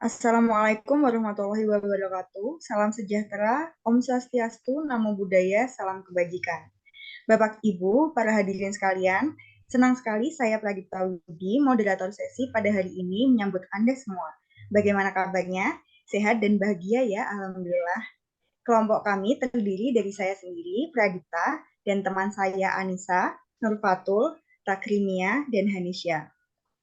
Assalamualaikum warahmatullahi wabarakatuh. Salam sejahtera, Om Swastiastu, Namo Buddhaya, salam kebajikan. Bapak Ibu, para hadirin sekalian, senang sekali saya Pradipta Widi, moderator sesi pada hari ini menyambut Anda semua. Bagaimana kabarnya? Sehat dan bahagia ya, Alhamdulillah. Kelompok kami terdiri dari saya sendiri, Pradipta, dan teman saya Anissa, Nurfatul, Takrimia, dan Hanisya.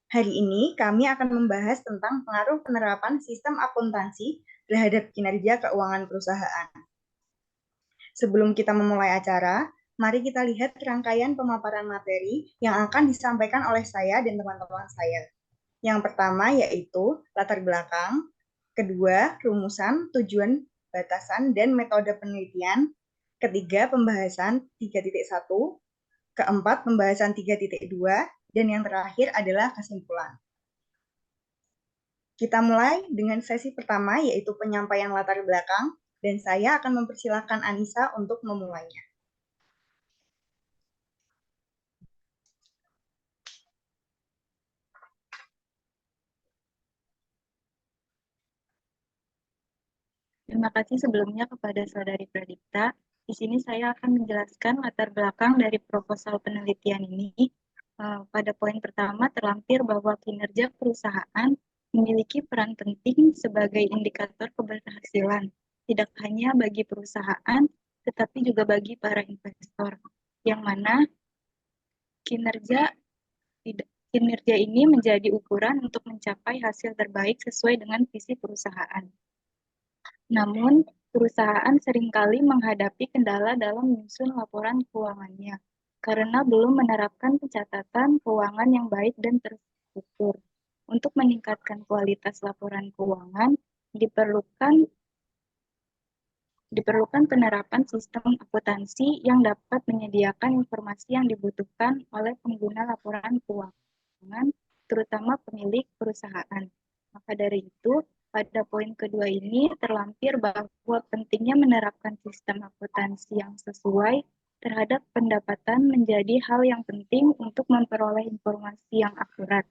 Hari ini kami akan membahas tentang pengaruh penerapan sistem akuntansi terhadap kinerja keuangan perusahaan. Sebelum kita memulai acara, mari kita lihat rangkaian pemaparan materi yang akan disampaikan oleh saya dan teman-teman saya. Yang pertama yaitu latar belakang, kedua rumusan, tujuan, batasan, dan metode penelitian, ketiga pembahasan 3.1, keempat pembahasan 3.2, dan yang terakhir adalah kesimpulan. Kita mulai dengan sesi pertama, yaitu penyampaian latar belakang, dan saya akan mempersilahkan Anissa untuk memulainya. Terima kasih sebelumnya kepada Saudari Pradipta. Di sini saya akan menjelaskan latar belakang dari proposal penelitian ini. Pada poin pertama terlampir bahwa kinerja perusahaan memiliki peran penting sebagai indikator keberhasilan, tidak hanya bagi perusahaan, tetapi juga bagi para investor, yang mana kinerja kinerja ini menjadi ukuran untuk mencapai hasil terbaik sesuai dengan visi perusahaan. Namun, perusahaan seringkali menghadapi kendala dalam menyusun laporan keuangannya karena belum menerapkan pencatatan keuangan yang baik dan terstruktur. Untuk meningkatkan kualitas laporan keuangan, diperlukan penerapan sistem akuntansi yang dapat menyediakan informasi yang dibutuhkan oleh pengguna laporan keuangan, terutama pemilik perusahaan. Maka dari itu, pada poin kedua ini terlampir bahwa pentingnya menerapkan sistem akuntansi yang sesuai terhadap pendapatan menjadi hal yang penting untuk memperoleh informasi yang akurat,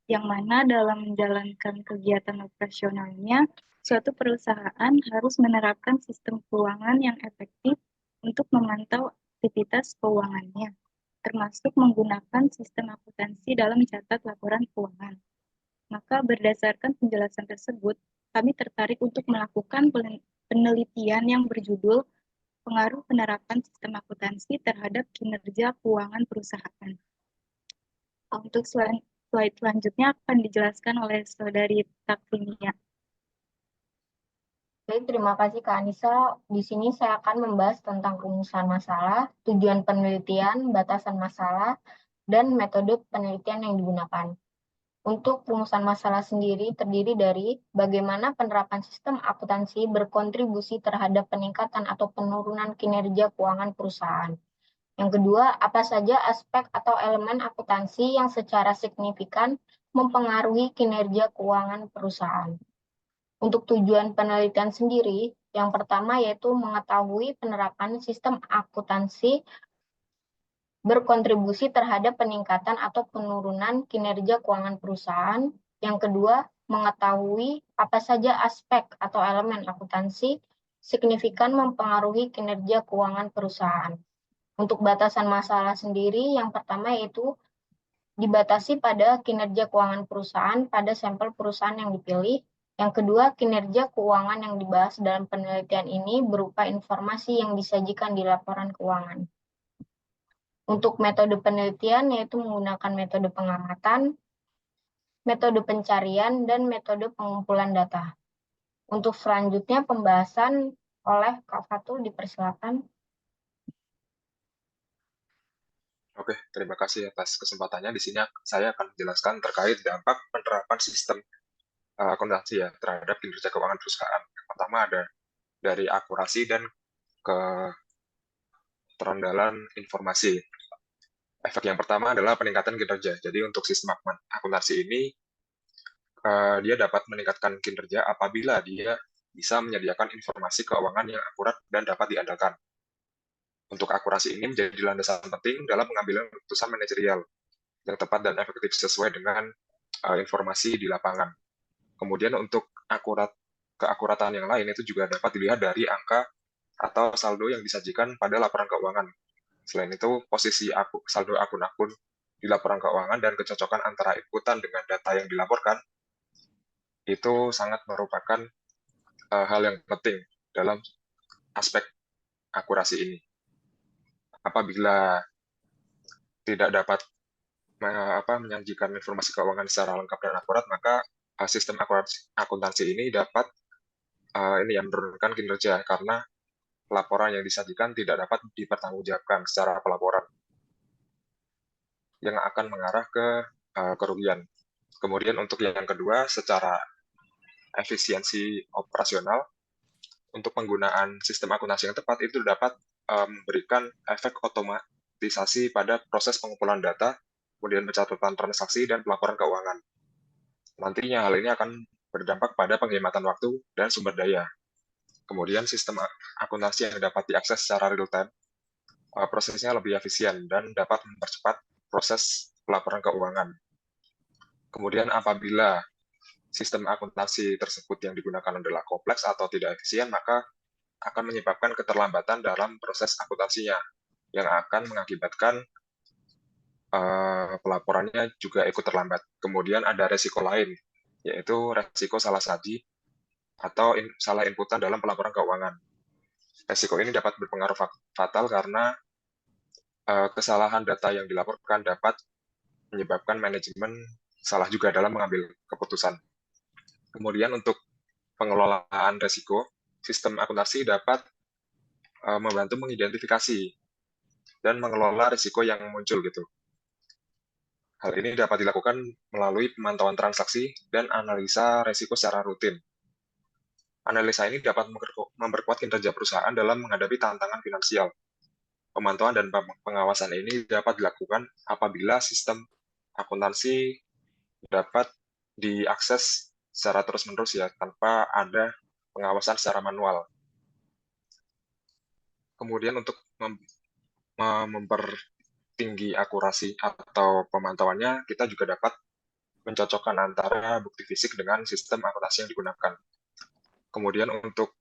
yang mana dalam menjalankan kegiatan operasionalnya, suatu perusahaan harus menerapkan sistem keuangan yang efektif untuk memantau aktivitas keuangannya, termasuk menggunakan sistem akuntansi dalam mencatat laporan keuangan. Maka berdasarkan penjelasan tersebut, kami tertarik untuk melakukan penelitian yang berjudul Pengaruh Penerapan Sistem Akuntansi Terhadap Kinerja Keuangan Perusahaan. Untuk slide selanjutnya akan dijelaskan oleh Saudari Takrimia. Baik, terima kasih Kak Anissa. Di sini saya akan membahas tentang rumusan masalah, tujuan penelitian, batasan masalah, dan metode penelitian yang digunakan. Untuk rumusan masalah sendiri terdiri dari bagaimana penerapan sistem akuntansi berkontribusi terhadap peningkatan atau penurunan kinerja keuangan perusahaan. Yang kedua, apa saja aspek atau elemen akuntansi yang secara signifikan mempengaruhi kinerja keuangan perusahaan. Untuk tujuan penelitian sendiri, yang pertama yaitu mengetahui penerapan sistem akuntansi berkontribusi terhadap peningkatan atau penurunan kinerja keuangan perusahaan. Yang kedua, mengetahui apa saja aspek atau elemen akuntansi signifikan mempengaruhi kinerja keuangan perusahaan. Untuk batasan masalah sendiri, yang pertama yaitu dibatasi pada kinerja keuangan perusahaan pada sampel perusahaan yang dipilih. Yang kedua, kinerja keuangan yang dibahas dalam penelitian ini berupa informasi yang disajikan di laporan keuangan. Untuk metode penelitian yaitu menggunakan metode pengamatan, metode pencarian, dan metode pengumpulan data. Untuk selanjutnya pembahasan oleh Kak Fatul, dipersilakan. Oke, terima kasih atas kesempatannya. Di sini saya akan menjelaskan terkait dampak penerapan sistem akuntansi ya terhadap kinerja keuangan perusahaan. Yang pertama ada dari akurasi dan keterandalan informasi. Efek yang pertama adalah peningkatan kinerja. Jadi untuk sistem akuntansi ini dia dapat meningkatkan kinerja apabila dia bisa menyediakan informasi keuangan yang akurat dan dapat diandalkan. Untuk akurasi ini menjadi landasan penting dalam pengambilan keputusan manajerial yang tepat dan efektif sesuai dengan informasi di lapangan. Kemudian untuk keakuratan yang lain itu juga dapat dilihat dari angka atau saldo yang disajikan pada laporan keuangan. Selain itu, posisi saldo akun-akun di laporan keuangan dan kecocokan antara inputan dengan data yang dilaporkan itu sangat merupakan hal yang penting dalam aspek akurasi ini. Apabila tidak dapat menyajikan informasi keuangan secara lengkap dan akurat, maka sistem akuntansi ini dapat menurunkan kinerja karena laporan yang disajikan tidak dapat dipertanggungjawabkan secara pelaporan yang akan mengarah ke kerugian. Kemudian untuk yang kedua, secara efisiensi operasional, untuk penggunaan sistem akuntansi yang tepat itu dapat memberikan efek otomatisasi pada proses pengumpulan data, kemudian pencatatan transaksi, dan pelaporan keuangan. Nantinya hal ini akan berdampak pada penghematan waktu dan sumber daya. Kemudian sistem akuntansi yang dapat diakses secara real-time, prosesnya lebih efisien dan dapat mempercepat proses pelaporan keuangan. Kemudian apabila sistem akuntansi tersebut yang digunakan adalah kompleks atau tidak efisien, maka akan menyebabkan keterlambatan dalam proses akuntansinya, yang akan mengakibatkan pelaporannya juga ikut terlambat. Kemudian ada resiko lain, yaitu resiko salah saji atau salah inputan dalam pelaporan keuangan. Resiko ini dapat berpengaruh fatal karena kesalahan data yang dilaporkan dapat menyebabkan manajemen salah juga dalam mengambil keputusan. Kemudian untuk pengelolaan resiko, sistem akuntansi dapat membantu mengidentifikasi dan mengelola risiko yang muncul gitu. Hal ini dapat dilakukan melalui pemantauan transaksi dan analisa risiko secara rutin. Analisa ini dapat memperkuat kinerja perusahaan dalam menghadapi tantangan finansial. Pemantauan dan pengawasan ini dapat dilakukan apabila sistem akuntansi dapat diakses secara terus-menerus ya, tanpa ada pengawasan secara manual. Kemudian untuk mempertinggi akurasi atau pemantauannya, kita juga dapat mencocokkan antara bukti fisik dengan sistem akuntansi yang digunakan. Kemudian untuk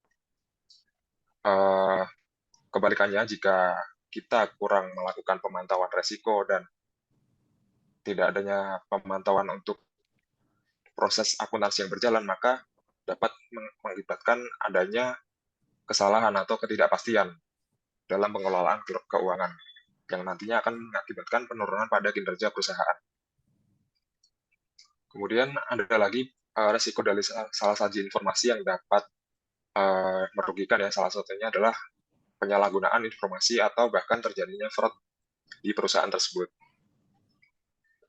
kebalikannya, jika kita kurang melakukan pemantauan resiko dan tidak adanya pemantauan untuk proses akuntansi yang berjalan, maka dapat mengakibatkan adanya kesalahan atau ketidakpastian dalam pengelolaan keuangan, yang nantinya akan mengakibatkan penurunan pada kinerja perusahaan. Kemudian ada lagi resiko dari salah saji informasi yang dapat merugikan ya, salah satunya adalah penyalahgunaan informasi atau bahkan terjadinya fraud di perusahaan tersebut.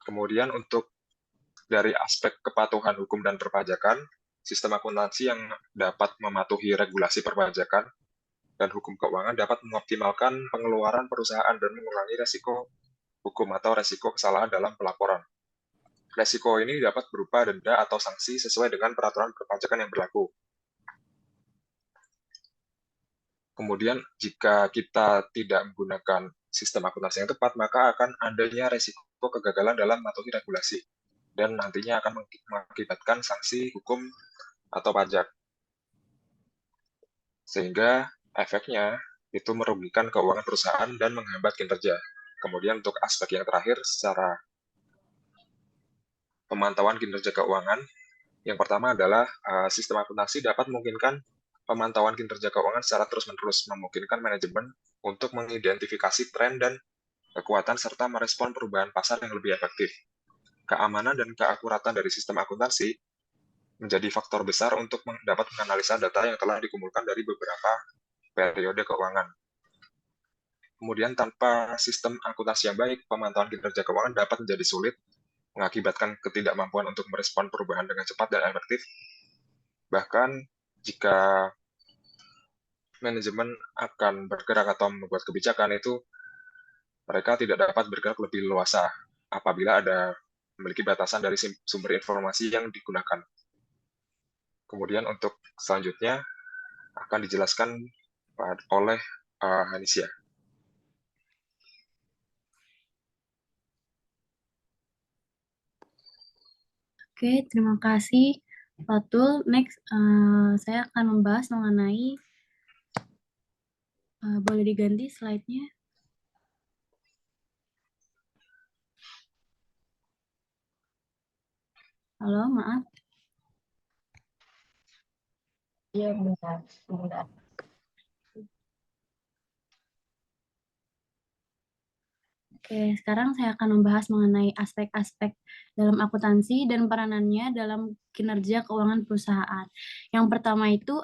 Kemudian untuk dari aspek kepatuhan hukum dan perpajakan, sistem akuntansi yang dapat mematuhi regulasi perpajakan dan hukum keuangan dapat mengoptimalkan pengeluaran perusahaan dan mengurangi resiko hukum atau resiko kesalahan dalam pelaporan. Resiko ini dapat berupa denda atau sanksi sesuai dengan peraturan perpajakan yang berlaku. Kemudian, jika kita tidak menggunakan sistem akuntansi yang tepat, maka akan adanya resiko kegagalan dalam mematuhi regulasi, dan nantinya akan mengakibatkan sanksi hukum atau pajak. Sehingga efeknya itu merugikan keuangan perusahaan dan menghambat kinerja. Kemudian untuk aspek yang terakhir, secara pemantauan kinerja keuangan, yang pertama adalah sistem akuntansi dapat memungkinkan pemantauan kinerja keuangan secara terus-menerus, memungkinkan manajemen untuk mengidentifikasi tren dan kekuatan serta merespon perubahan pasar yang lebih efektif. Keamanan dan keakuratan dari sistem akuntansi menjadi faktor besar untuk dapat menganalisa data yang telah dikumpulkan dari beberapa periode keuangan. Kemudian tanpa sistem akuntansi yang baik, pemantauan kinerja keuangan dapat menjadi sulit, mengakibatkan ketidakmampuan untuk merespon perubahan dengan cepat dan efektif. Bahkan jika manajemen akan bergerak atau membuat kebijakan, itu mereka tidak dapat bergerak lebih leluasa apabila ada memiliki batasan dari sumber informasi yang digunakan. Kemudian untuk selanjutnya akan dijelaskan oleh Hanisia. Oke, terima kasih Betul, next saya akan membahas mengenai, boleh diganti slide-nya? Halo, maaf. Iya, bentar. Oke, sekarang saya akan membahas mengenai aspek-aspek dalam akuntansi dan peranannya dalam kinerja keuangan perusahaan. Yang pertama itu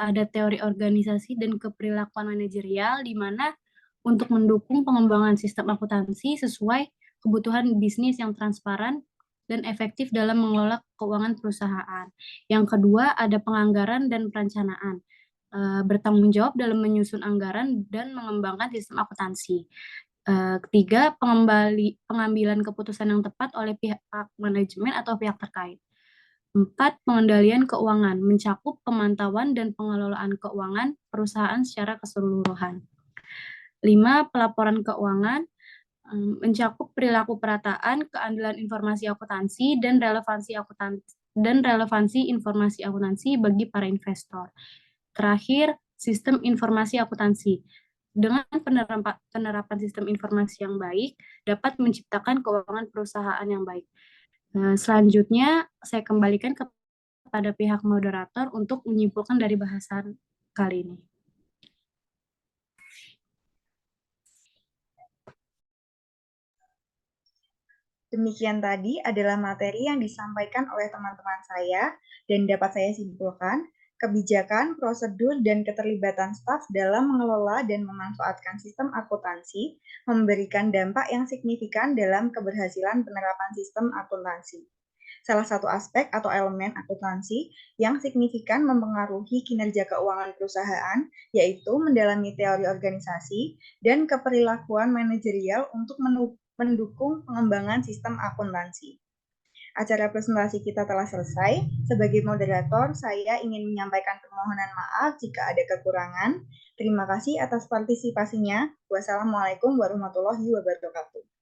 ada teori organisasi dan keperilakuan manajerial, di mana untuk mendukung pengembangan sistem akuntansi sesuai kebutuhan bisnis yang transparan dan efektif dalam mengelola keuangan perusahaan. Yang kedua ada penganggaran dan perencanaan. Bertanggung jawab dalam menyusun anggaran dan mengembangkan sistem akuntansi. Ketiga, pengambilan keputusan yang tepat oleh pihak manajemen atau pihak terkait. 4, pengendalian keuangan, mencakup pemantauan dan pengelolaan keuangan perusahaan secara keseluruhan. 5, pelaporan keuangan, mencakup perilaku perataan, keadilan informasi akuntansi, dan relevansi informasi akuntansi bagi para investor. Terakhir, sistem informasi akuntansi. Dengan penerapan sistem informasi yang baik, dapat menciptakan keuangan perusahaan yang baik. Selanjutnya, saya kembalikan kepada pihak moderator untuk menyimpulkan dari bahasan kali ini. Demikian tadi adalah materi yang disampaikan oleh teman-teman saya dan dapat saya simpulkan, kebijakan, prosedur, dan keterlibatan staf dalam mengelola dan memanfaatkan sistem akuntansi memberikan dampak yang signifikan dalam keberhasilan penerapan sistem akuntansi. Salah satu aspek atau elemen akuntansi yang signifikan mempengaruhi kinerja keuangan perusahaan, yaitu mendalami teori organisasi dan keperilakuan manajerial untuk mendukung pengembangan sistem akuntansi. Acara presentasi kita telah selesai. Sebagai moderator, saya ingin menyampaikan permohonan maaf jika ada kekurangan. Terima kasih atas partisipasinya. Wassalamualaikum warahmatullahi wabarakatuh.